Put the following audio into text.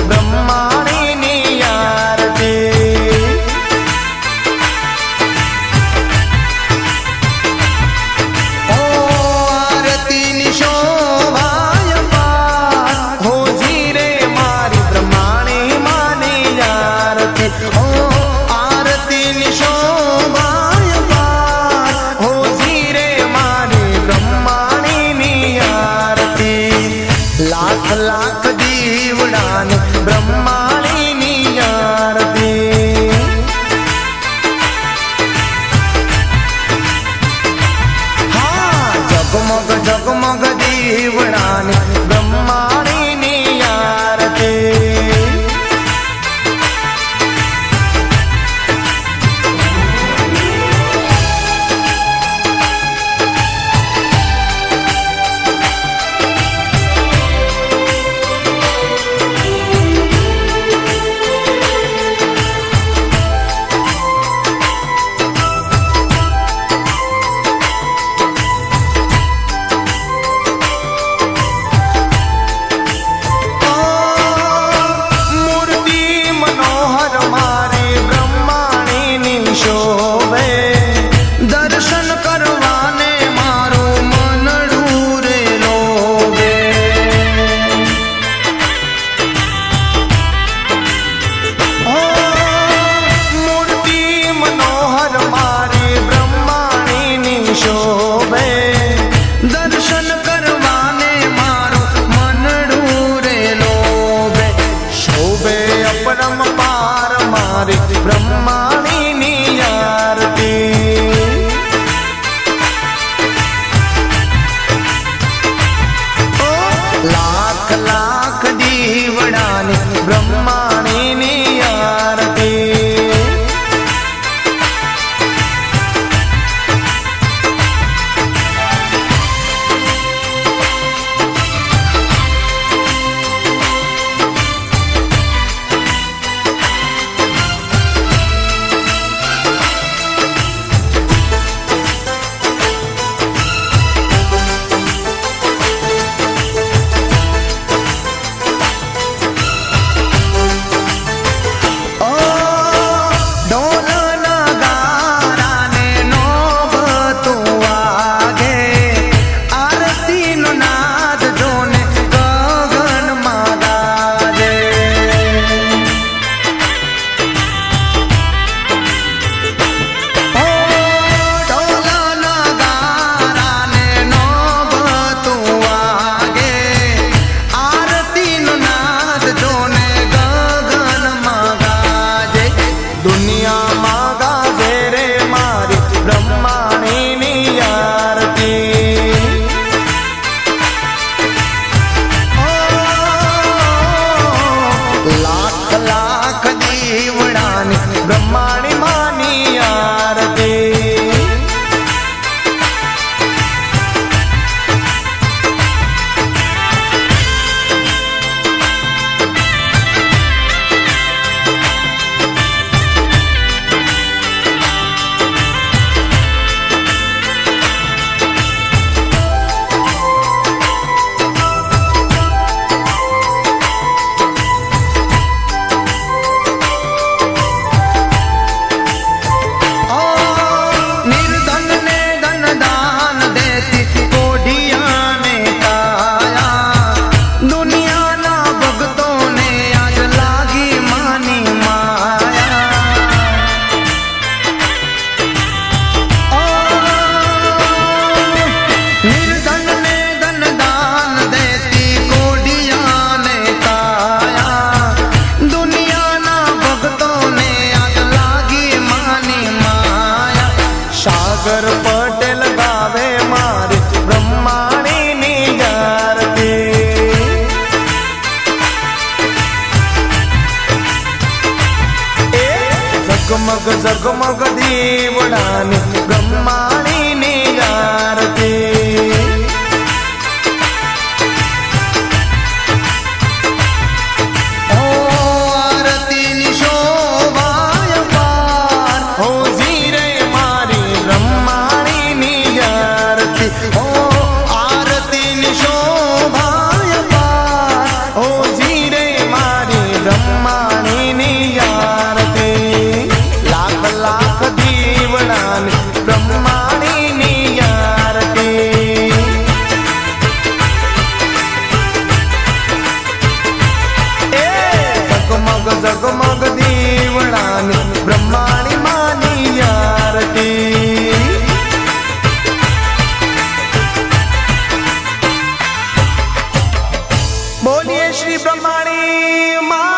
બ્રહ્માણીની આરતી ઓ આરતીની શોભાય પાર હો જીરે મારી બ્રહ્માણી માની આરતી ઓ આરતીની શોભાય પાર હો જીરે મારી બ્રહ્માણીની આરતી લાખ લાખ દીવડાની બ્રહ્માણીની આરતી હા જગમગ જગમગ દીવડાની બ્રહ્માણીની આરતી દર્શન કરવાને મારું મનડું રે લોભે શોભે અપરમ પાર મારી બ્રહ્માણીની આરતી ઓ લાખ લાખ દીવડાની બ્રહ્માણીની આરતી બ્રહ્માણી માની આરતી સાગર પટેલ ગાવે મારી બ્રહ્માણીની આરતી જગમગ જગમગ દીવડાની બ્રહ્માણીની આરતી શ્રી બ્રહ્માણી મા